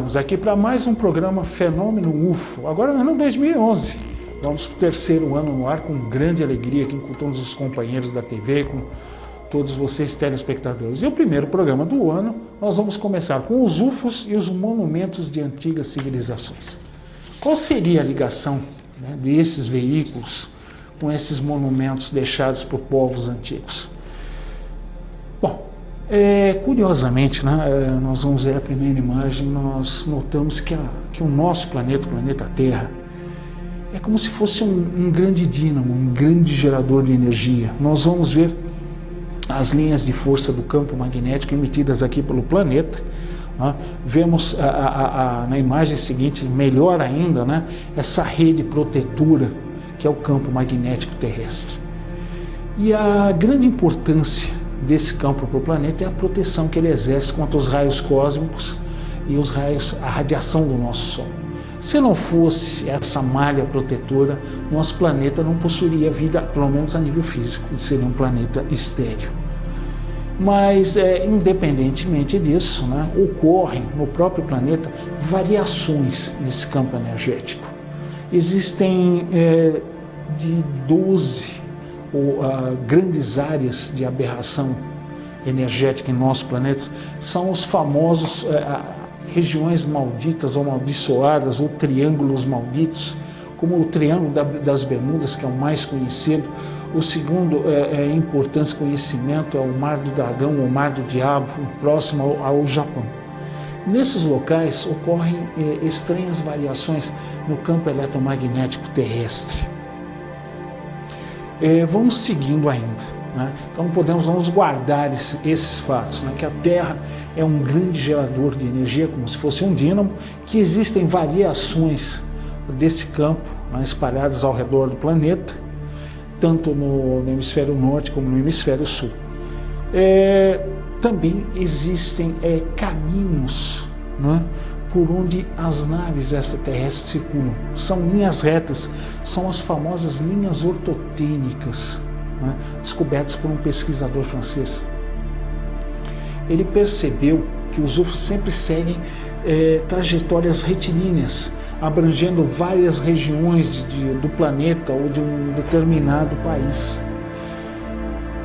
estamos aqui para mais um programa Fenômeno UFO, agora no ano 2011. Vamos para o terceiro ano no ar com grande alegria aqui com todos os companheiros da TV, com todos vocês telespectadores. E o primeiro programa do ano, nós vamos começar com os UFOs e os monumentos de antigas civilizações. Qual seria a ligação, né, desses veículos com esses monumentos deixados por povos antigos? Bom, curiosamente, né, nós vamos ver a primeira imagem, nós notamos que o nosso planeta, o planeta Terra, é como se fosse um grande dínamo, um grande gerador de energia. Nós vamos ver as linhas de força do campo magnético emitidas aqui pelo planeta. Né? Vemos na imagem seguinte, melhor ainda, né, essa rede protetora que é o campo magnético terrestre. E a grande importância desse campo para o planeta é a proteção que ele exerce contra os raios cósmicos e os raios, a radiação do nosso Sol. Se não fosse essa malha protetora, nosso planeta não possuiria vida, pelo menos a nível físico, seria um planeta estéril. Mas, independentemente disso, né, ocorrem no próprio planeta variações nesse campo energético. Existem de 12 grandes áreas de aberração energética em nosso planeta, são os famosos regiões malditas ou amaldiçoadas, ou triângulos malditos, como o Triângulo das Bermudas, que é o mais conhecido. O segundo importante conhecimento é o Mar do Dragão, ou Mar do Diabo, próximo ao Japão. Nesses locais ocorrem estranhas variações no campo eletromagnético terrestre. Vamos seguindo ainda. Né? Então vamos guardar esses fatos, né? Que a Terra é um grande gerador de energia, como se fosse um dínamo, que existem variações desse campo, né, espalhadas ao redor do planeta, tanto no hemisfério norte como no hemisfério sul. Também existem caminhos, né, por onde as naves extraterrestres circulam. São linhas retas, são as famosas linhas ortotênicas, né, descobertas por um pesquisador francês. Ele percebeu que os UFOs sempre seguem trajetórias retilíneas, abrangendo várias regiões do planeta ou de um determinado país.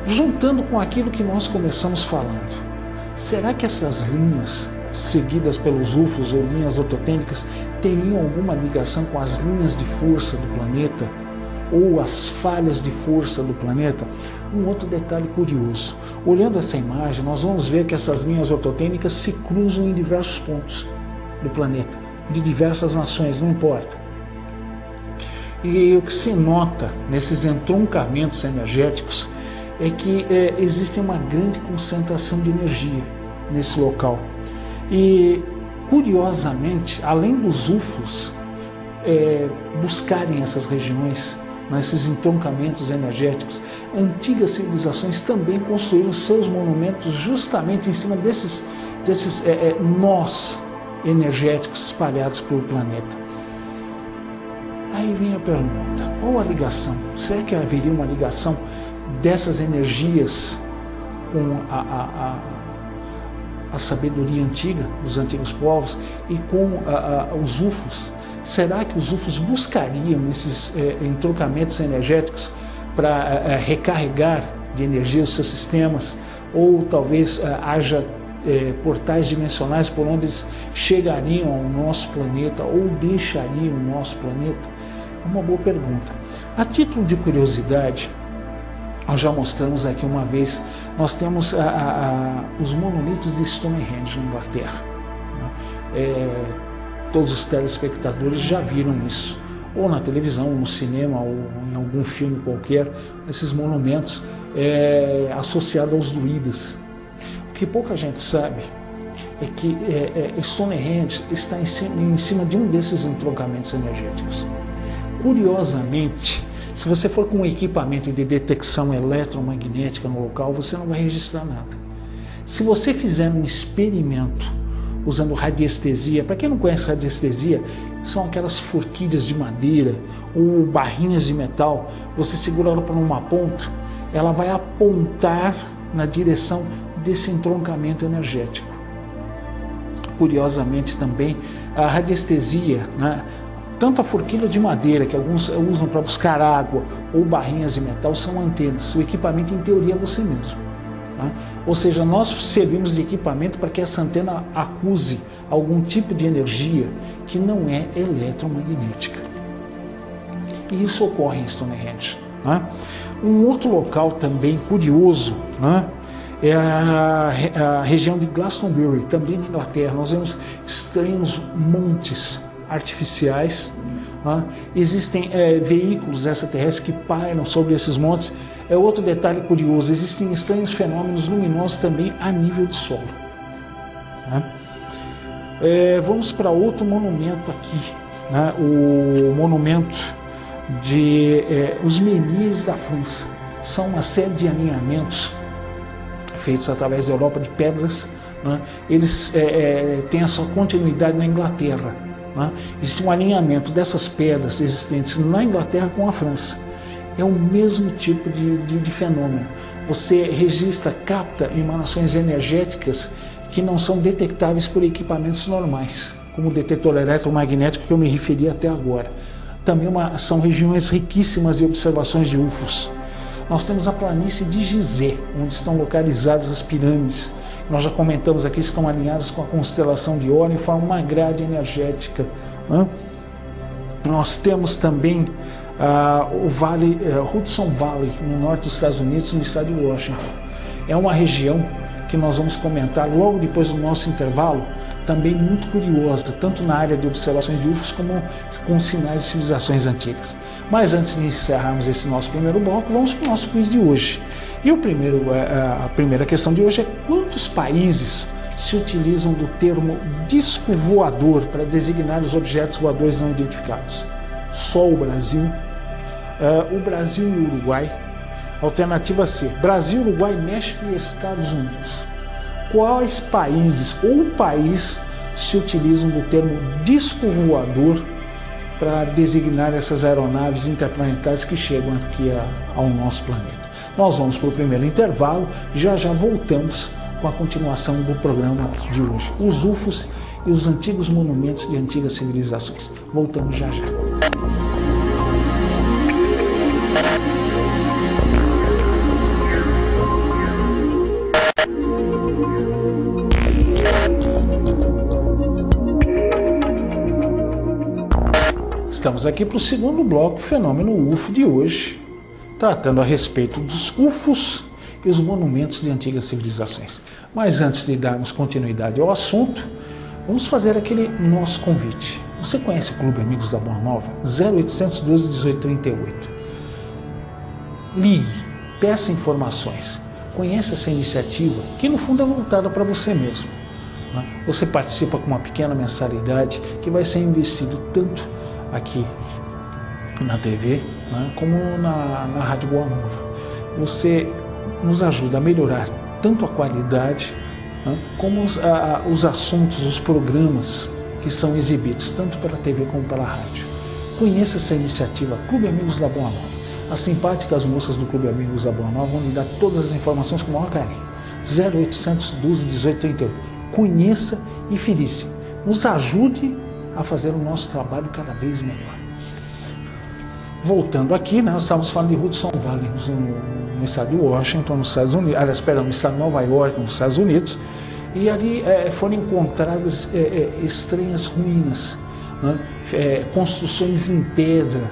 Juntando com aquilo que nós começamos falando, será que essas linhas seguidas pelos UFOs ou linhas ortotênicas teriam alguma ligação com as linhas de força do planeta ou as falhas de força do planeta? Um outro detalhe curioso, olhando essa imagem, nós vamos ver que essas linhas ortotênicas se cruzam em diversos pontos do planeta, de diversas nações, não importa. E o que se nota nesses entroncamentos energéticos é que existe uma grande concentração de energia nesse local. E, curiosamente, além dos UFOs buscarem essas regiões, nesses entroncamentos energéticos, antigas civilizações também construíram seus monumentos justamente em cima desses nós energéticos espalhados pelo planeta. Aí vem a pergunta, qual a ligação? Será que haveria uma ligação dessas energias com a sabedoria antiga dos antigos povos e com os UFOs? Será que os UFOs buscariam esses entroncamentos energéticos para recarregar de energia os seus sistemas? Ou talvez haja portais dimensionais por onde eles chegariam ao nosso planeta ou deixariam o nosso planeta? É uma boa pergunta. A título de curiosidade, nós já mostramos aqui uma vez, nós temos os monolitos de Stonehenge na Inglaterra. Todos os telespectadores já viram isso, ou na televisão, ou no cinema, ou em algum filme qualquer, esses monumentos associados aos druidas. O que pouca gente sabe é que Stonehenge está em cima de um desses entroncamentos energéticos. Curiosamente, se você for com um equipamento de detecção eletromagnética no local, você não vai registrar nada. Se você fizer um experimento usando radiestesia, para quem não conhece radiestesia, são aquelas forquilhas de madeira ou barrinhas de metal, você segura ela por uma ponta, ela vai apontar na direção desse entroncamento energético. curiosamente também, a radiestesia, né? Tanto a forquilha de madeira, que alguns usam para buscar água, ou barrinhas de metal, são antenas. O equipamento, em teoria, é você mesmo. Tá? Ou seja, nós servimos de equipamento para que essa antena acuse algum tipo de energia que não é eletromagnética. E isso ocorre em Stonehenge. Né? Um outro local também curioso, né, é a região de Glastonbury, também na Inglaterra. Nós vemos estranhos montes artificiais. Né? Existem veículos extraterrestres que pairam sobre esses montes. É outro detalhe curioso, existem estranhos fenômenos luminosos também a nível do solo. Né? Vamos para outro monumento aqui, né? O monumento de os menhirs da França. São uma série de alinhamentos feitos através da Europa de pedras. Né? Eles têm a sua continuidade na Inglaterra. Né? Existe um alinhamento dessas pedras existentes na Inglaterra com a França. É o mesmo tipo de fenômeno. Você registra, capta emanações energéticas que não são detectáveis por equipamentos normais, como o detetor eletromagnético que eu me referi até agora. Também são regiões riquíssimas de observações de UFOs. Nós temos a planície de Gizeh, onde estão localizadas as pirâmides. Nós já comentamos aqui, estão alinhadas com a constelação de Órion e formam uma grade energética. Né? Nós temos também o Vale, Hudson Valley, no norte dos Estados Unidos, no estado de Washington. É uma região que nós vamos comentar logo depois do nosso intervalo, também muito curiosa, tanto na área de observações de UFOs como com sinais de civilizações antigas. Mas antes de encerrarmos esse nosso primeiro bloco, vamos para o nosso quiz de hoje. E a primeira questão de hoje é: quantos países se utilizam do termo disco voador para designar os objetos voadores não identificados? Só o Brasil, o Brasil e o Uruguai. Alternativa C: Brasil, Uruguai, México e Estados Unidos. Quais países ou país se utilizam do termo disco voador para designar essas aeronaves interplanetárias que chegam aqui ao nosso planeta? Nós vamos para o primeiro intervalo, já voltamos com a continuação do programa de hoje. Os UFOs e os antigos monumentos de antigas civilizações. Voltamos já. Estamos aqui para o segundo bloco, fenômeno UFO de hoje, tratando a respeito dos UFOs e os monumentos de antigas civilizações. Mas antes de darmos continuidade ao assunto, vamos fazer aquele nosso convite. Você conhece o Clube Amigos da Boa Nova? 0800 12 18 38. Ligue, peça informações, conheça essa iniciativa, que no fundo é voltada para você mesmo. Você participa com uma pequena mensalidade que vai ser investido tanto aqui na TV, né, como na Rádio Boa Nova. Você nos ajuda a melhorar tanto a qualidade, né, como os assuntos, os programas que são exibidos, tanto pela TV como pela rádio. Conheça essa iniciativa, Clube Amigos da Boa Nova. As simpáticas moças do Clube Amigos da Boa Nova vão lhe dar todas as informações com o maior carinho. 0800 12 18 38. Conheça e felice. Nos ajude a fazer o nosso trabalho cada vez melhor. Voltando aqui, né, nós estamos falando de Hudson Valley, no estado de Washington, nos Estados Unidos, no estado de Nova York, nos Estados Unidos, e ali foram encontradas estranhas ruínas, né, construções em pedra,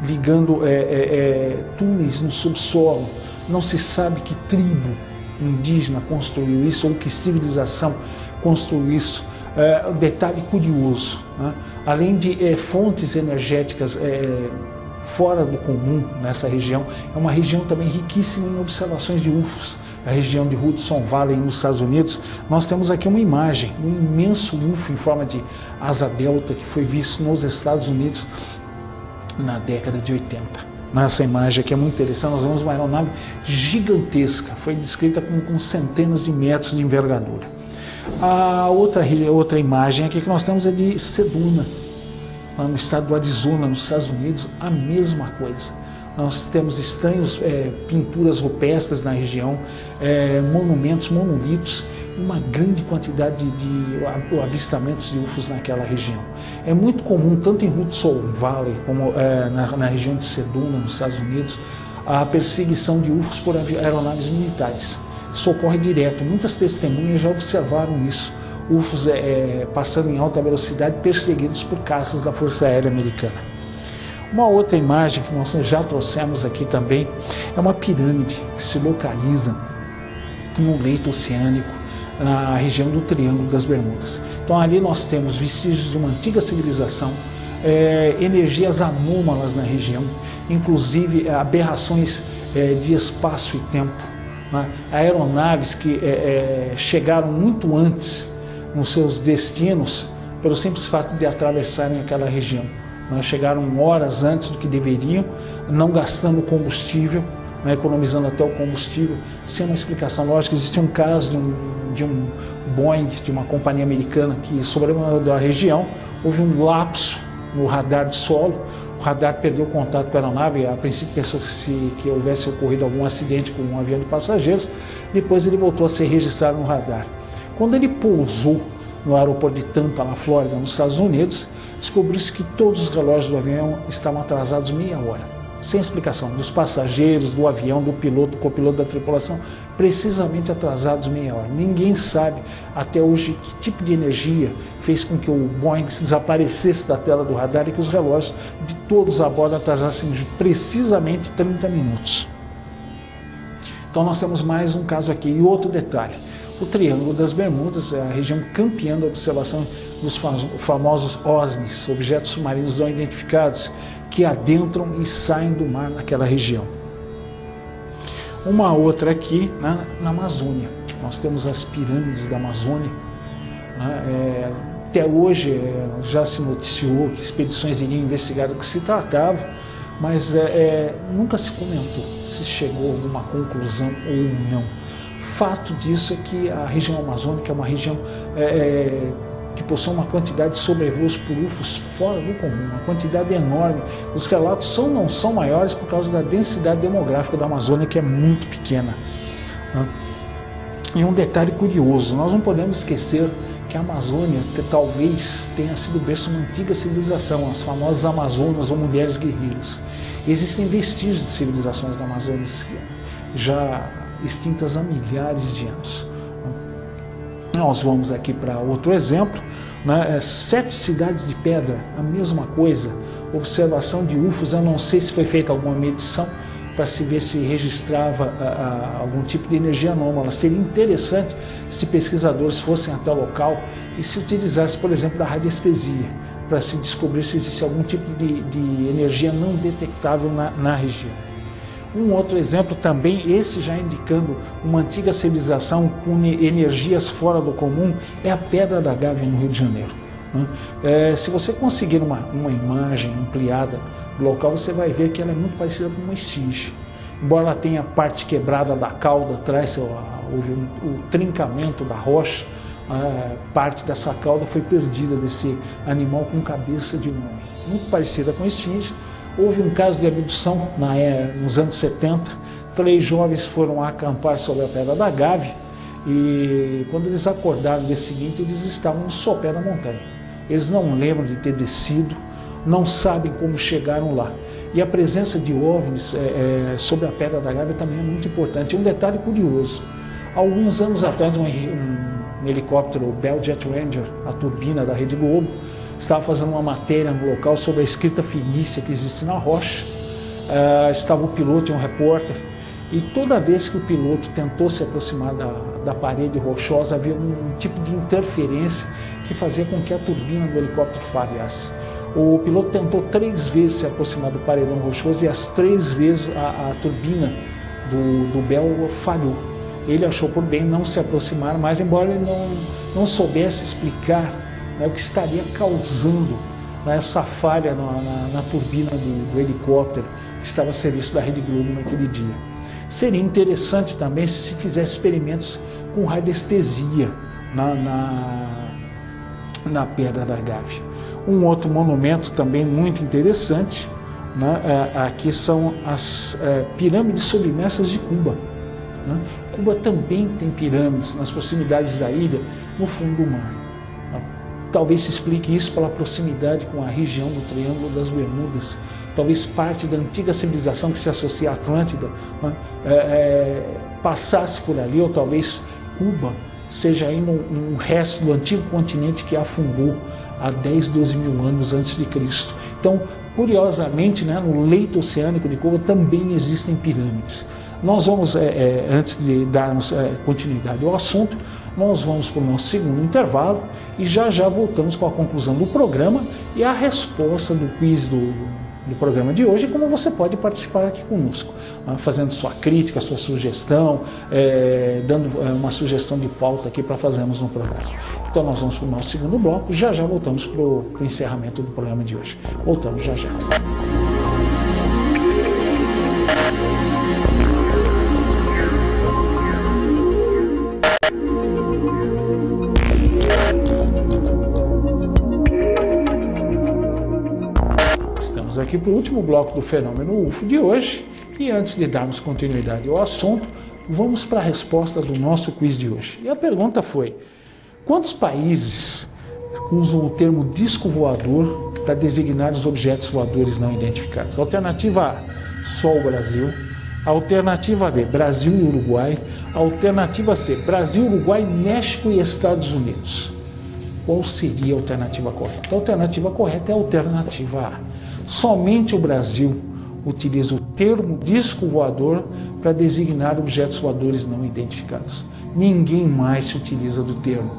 ligando túneis no subsolo. Não se sabe que tribo indígena construiu isso ou que civilização construiu isso. Detalhe curioso, né? Além de fontes energéticas fora do comum nessa região, é uma região também riquíssima em observações de UFOs. A região de Hudson Valley, nos Estados Unidos, nós temos aqui uma imagem, um imenso UFO em forma de asa delta que foi visto nos Estados Unidos na década de 80. Nessa imagem aqui é muito interessante, nós vemos uma aeronave gigantesca, foi descrita com centenas de metros de envergadura. A outra imagem aqui que nós temos é de Sedona, no estado do Arizona, nos Estados Unidos, a mesma coisa. Nós temos estranhos pinturas rupestres na região, monumentos, monolitos uma grande quantidade de avistamentos de UFOs naquela região. É muito comum, tanto em Hudson Valley como na região de Sedona, nos Estados Unidos, a perseguição de UFOs por aeronaves militares. Isso ocorre direto, muitas testemunhas já observaram isso. UFOs passando em alta velocidade, perseguidos por caças da Força Aérea Americana. Uma outra imagem que nós já trouxemos aqui também é uma pirâmide que se localiza no leito oceânico, na região do Triângulo das Bermudas. Então ali nós temos vestígios de uma antiga civilização, energias anômalas na região, inclusive aberrações de espaço e tempo, né? Aeronaves que chegaram muito antes nos seus destinos pelo simples fato de atravessarem aquela região. Chegaram horas antes do que deveriam, não gastando combustível, economizando até o combustível, sem uma explicação lógica. Existe um caso de um Boeing, de uma companhia americana que sobrevoou a região, houve um lapso no radar de solo, o radar perdeu contato com a aeronave, a princípio pensou que houvesse ocorrido algum acidente com um avião de passageiros, depois ele voltou a ser registrado no radar. Quando ele pousou no aeroporto de Tampa, na Flórida, nos Estados Unidos, descobriu-se que todos os relógios do avião estavam atrasados meia hora, sem explicação, dos passageiros, do avião, do piloto, do copiloto da tripulação, precisamente atrasados meia hora. Ninguém sabe até hoje que tipo de energia fez com que o Boeing desaparecesse da tela do radar e que os relógios de todos a bordo atrasassem precisamente 30 minutos. Então nós temos mais um caso aqui. E outro detalhe, o Triângulo das Bermudas é a região campeã da observação dos famosos OSNIs, objetos submarinos não identificados, que adentram e saem do mar naquela região. Uma outra aqui na Amazônia. Nós temos as pirâmides da Amazônia. Até hoje já se noticiou que expedições iriam investigar do que se tratava, mas nunca se comentou se chegou a alguma conclusão ou não. Fato disso é que a região amazônica é uma região que possui uma quantidade de sobrevoos por UFOs fora do comum, uma quantidade enorme. Os relatos não são maiores por causa da densidade demográfica da Amazônia, que é muito pequena. E um detalhe curioso, nós não podemos esquecer que a Amazônia talvez tenha sido berço de uma antiga civilização, as famosas Amazonas ou mulheres guerreiras. Existem vestígios de civilizações da Amazônia já extintas há milhares de anos. Nós vamos aqui para outro exemplo, 7 cidades de pedra, a mesma coisa, observação de UFOs. Eu não sei se foi feita alguma medição para se ver se registrava algum tipo de energia anômala. Seria interessante se pesquisadores fossem até o local e se utilizasse, por exemplo, da radiestesia, para se descobrir se existe algum tipo de energia não detectável na região. Um outro exemplo também, esse já indicando uma antiga civilização com energias fora do comum, é a Pedra da Gávea, no Rio de Janeiro. Se você conseguir uma imagem ampliada do local, você vai ver que ela é muito parecida com uma esfinge. Embora ela tenha parte quebrada da cauda atrás, houve o trincamento da rocha, parte dessa cauda foi perdida desse animal com cabeça de homem. Muito parecida com a esfinge. Houve um caso de abdução nos anos 70, 3 jovens foram acampar sobre a Pedra da Gávea e quando eles acordaram no dia seguinte, eles estavam no sopé da montanha. Eles não lembram de ter descido, não sabem como chegaram lá. E a presença de OVNIs sobre a Pedra da Gávea também é muito importante. Um detalhe curioso, alguns anos atrás um helicóptero, o Bell Jet Ranger, a turbina da Rede Globo, estava fazendo uma matéria no local sobre a escrita fenícia que existe na rocha. Estava o piloto e um repórter, e toda vez que o piloto tentou se aproximar da parede rochosa, havia um tipo de interferência que fazia com que a turbina do helicóptero falhasse. O piloto tentou 3 vezes se aproximar do paredão rochoso e as 3 vezes a turbina do Bell falhou. Ele achou por bem não se aproximar, mas embora ele não soubesse explicar o que estaria causando essa falha na turbina do helicóptero que estava a serviço da Rede Globo naquele dia. Seria interessante também se fizesse experimentos com radiestesia na Pedra da Gávea. Um outro monumento também muito interessante, aqui são as pirâmides submersas de Cuba. né? Cuba também tem pirâmides nas proximidades da ilha, no fundo do mar. Talvez se explique isso pela proximidade com a região do Triângulo das Bermudas. Talvez parte da antiga civilização que se associa à Atlântida, né, passasse por ali, ou talvez Cuba seja ainda um resto do antigo continente que afundou há 10, 12 mil anos antes de Cristo. Então, curiosamente, né, no leito oceânico de Cuba também existem pirâmides. Nós vamos, antes de darmos continuidade ao assunto, nós vamos para o nosso segundo intervalo e já voltamos com a conclusão do programa e a resposta do quiz do programa de hoje, como você pode participar aqui conosco, fazendo sua crítica, sua sugestão, dando uma sugestão de pauta aqui para fazermos no programa. Então nós vamos para o nosso segundo bloco, já voltamos para o encerramento do programa de hoje. Voltamos já. Aqui para o último bloco do Fenômeno UFO de hoje, e antes de darmos continuidade ao assunto, vamos para a resposta do nosso quiz de hoje. E a pergunta foi: quantos países usam o termo disco voador para designar os objetos voadores não identificados? Alternativa A, só o Brasil. Alternativa B, Brasil e Uruguai. Alternativa C, Brasil, Uruguai, México e Estados Unidos. Qual seria a alternativa correta? A alternativa correta é a alternativa A. Somente o Brasil utiliza o termo disco voador para designar objetos voadores não identificados. Ninguém mais se utiliza do termo.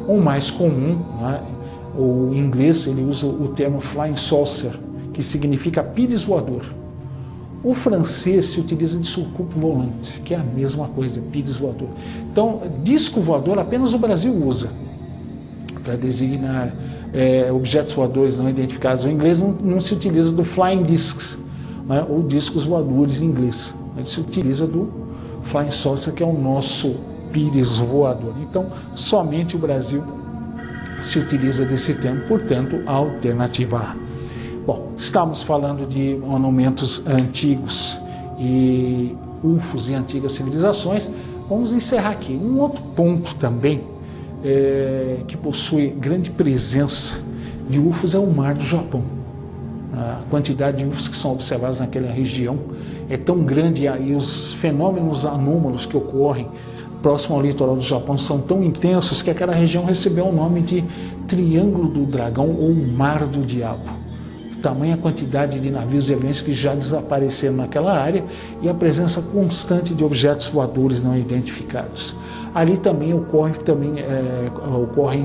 O mais comum, né, o inglês, ele usa o termo flying saucer, que significa pires voador. O francês se utiliza de soucoupe volante, que é a mesma coisa, pires voador. Então, disco voador apenas o Brasil usa para designar objetos voadores não identificados. O inglês não se utiliza do flying discs, né, ou discos voadores em inglês. Ele se utiliza do flying saucer, que é o nosso pires voador. Então, somente o Brasil se utiliza desse termo, portanto, a alternativa A. Bom, estamos falando de monumentos antigos e UFOs em antigas civilizações. Vamos encerrar aqui. Um outro ponto também que possui grande presença de UFOs é o Mar do Japão. A quantidade de UFOs que são observados naquela região é tão grande e os fenômenos anômalos que ocorrem próximo ao litoral do Japão são tão intensos que aquela região recebeu o nome de Triângulo do Dragão ou Mar do Diabo. Tamanha quantidade de navios e aviões que já desapareceram naquela área e a presença constante de objetos voadores não identificados. Ali também ocorrem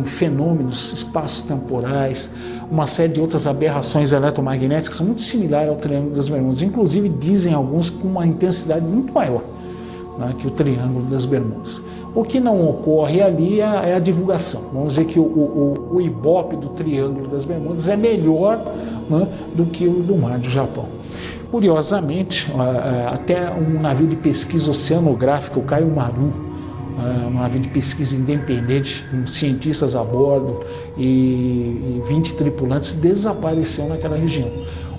fenômenos espaço-temporais, uma série de outras aberrações eletromagnéticas que são muito similares ao Triângulo das Bermudas. Inclusive, dizem alguns com uma intensidade muito maior, né, que o Triângulo das Bermudas. O que não ocorre ali é a divulgação. Vamos dizer que o Ibope do Triângulo das Bermudas é melhor, né, do que o do Mar do Japão. Curiosamente, até um navio de pesquisa oceanográfica, o Caio Maru, um navio de pesquisa independente, com cientistas a bordo e 20 tripulantes, desapareceu naquela região.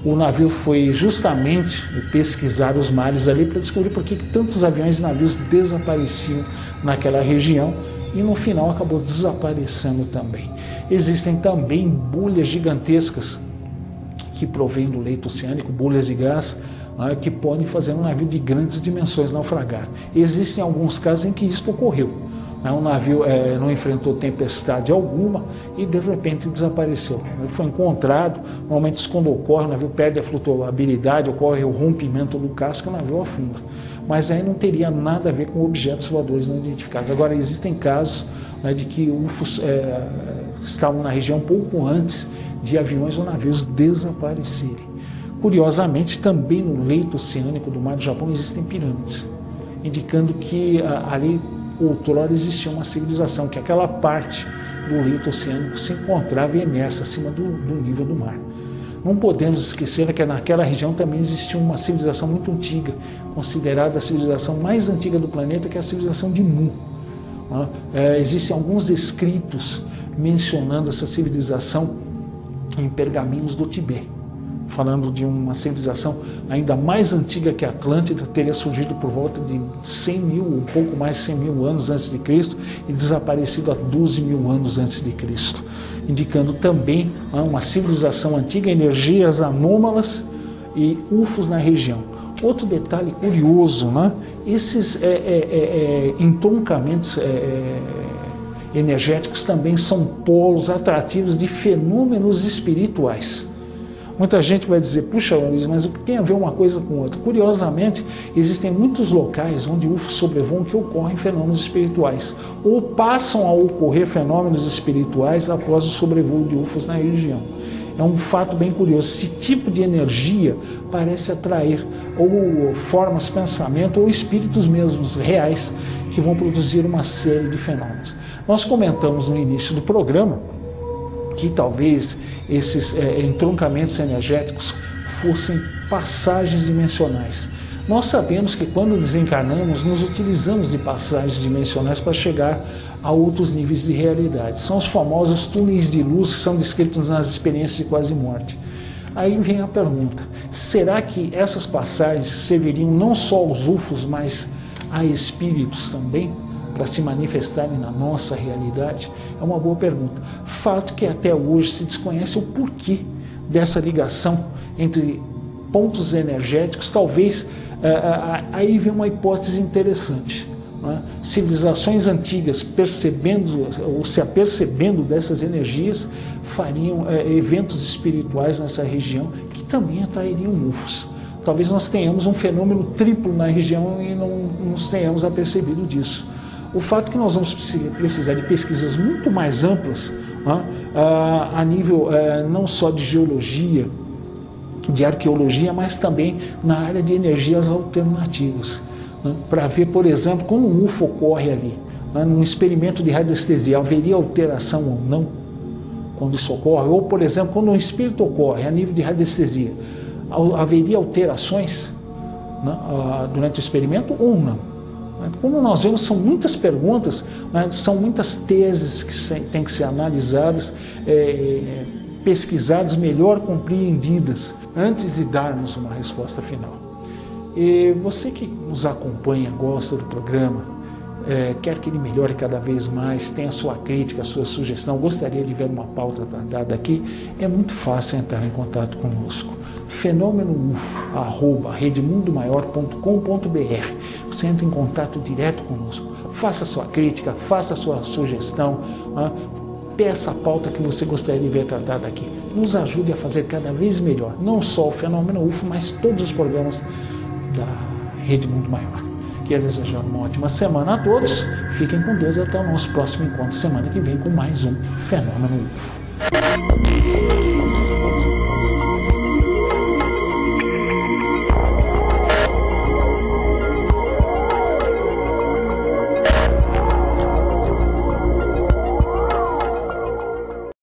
O navio foi justamente pesquisar os mares ali para descobrir por que tantos aviões e navios desapareciam naquela região e no final acabou desaparecendo também. Existem também bolhas gigantescas que provêm do leito oceânico, bolhas de gás, que podem fazer um navio de grandes dimensões naufragar. Existem alguns casos em que isso ocorreu. Um navio não enfrentou tempestade alguma e de repente desapareceu. Ele foi encontrado, normalmente isso quando ocorre, o navio perde a flutuabilidade, ocorre o rompimento do casco e o navio afunda. Mas aí não teria nada a ver com objetos voadores não identificados. Agora, existem casos, né, de que UFOs estavam na região pouco antes de aviões ou navios desaparecerem. Curiosamente, também no leito oceânico do Mar do Japão existem pirâmides, indicando que ali outrora existia uma civilização, que aquela parte do leito oceânico se encontrava imersa acima do nível do mar. Não podemos esquecer que naquela região também existia uma civilização muito antiga, considerada a civilização mais antiga do planeta, que é a civilização de Mu. Existem alguns escritos mencionando essa civilização em pergaminhos do Tibete. falando de uma civilização ainda mais antiga que a Atlântida, teria surgido por volta de 100 mil, um pouco mais de 100 mil anos antes de Cristo e desaparecido há 12 mil anos antes de Cristo, indicando também uma civilização antiga, energias anômalas e UFOs na região. Outro detalhe curioso, né? Esses entroncamentos energéticos também são polos atrativos de fenômenos espirituais. Muita gente vai dizer, puxa, Luiz, mas o que tem a ver uma coisa com outra? Curiosamente, existem muitos locais onde UFOs sobrevoam que ocorrem fenômenos espirituais, ou passam a ocorrer fenômenos espirituais após o sobrevoo de UFOs na região. É um fato bem curioso. Esse tipo de energia parece atrair ou formas, pensamento ou espíritos mesmos reais que vão produzir uma série de fenômenos. Nós comentamos no início do programa que talvez esses entroncamentos energéticos fossem passagens dimensionais. Nós sabemos que quando desencarnamos, nos utilizamos de passagens dimensionais para chegar a outros níveis de realidade. São os famosos túneis de luz que são descritos nas experiências de quase morte. Aí vem a pergunta, será que essas passagens serviriam não só aos UFOs, mas a espíritos também, para se manifestarem na nossa realidade? É uma boa pergunta. Fato que até hoje se desconhece o porquê dessa ligação entre pontos energéticos. Talvez aí vem uma hipótese interessante. Né? Civilizações antigas percebendo ou se apercebendo dessas energias fariam eventos espirituais nessa região que também atrairiam UFOs. Talvez nós tenhamos um fenômeno triplo na região e não nos tenhamos apercebido disso. O fato que nós vamos precisar de pesquisas muito mais amplas, né, a nível não só de geologia, de arqueologia, mas também na área de energias alternativas, né, para ver, por exemplo, quando um UFO ocorre ali, né, num experimento de radiestesia, haveria alteração ou não quando isso ocorre? Ou, por exemplo, quando um espírito ocorre a nível de radiestesia, haveria alterações, né, durante o experimento ou não? Como nós vemos, são muitas perguntas, né, são muitas teses que têm que ser analisadas, pesquisadas, melhor compreendidas, antes de darmos uma resposta final. E você que nos acompanha, gosta do programa, quer que ele melhore cada vez mais, tem a sua crítica, a sua sugestão, gostaria de ver uma pauta tratada aqui, é muito fácil entrar em contato conosco. fenomenofo@redemundomaior.com.br. Você entra em contato direto conosco, faça a sua crítica, faça a sua sugestão, peça a pauta que você gostaria de ver tratada aqui. Nos ajude a fazer cada vez melhor, não só o Fenômeno UFO, mas todos os programas da Rede Mundo Maior. Quero desejar uma ótima semana a todos, fiquem com Deus e até o nosso próximo encontro semana que vem com mais um Fenômeno UFO.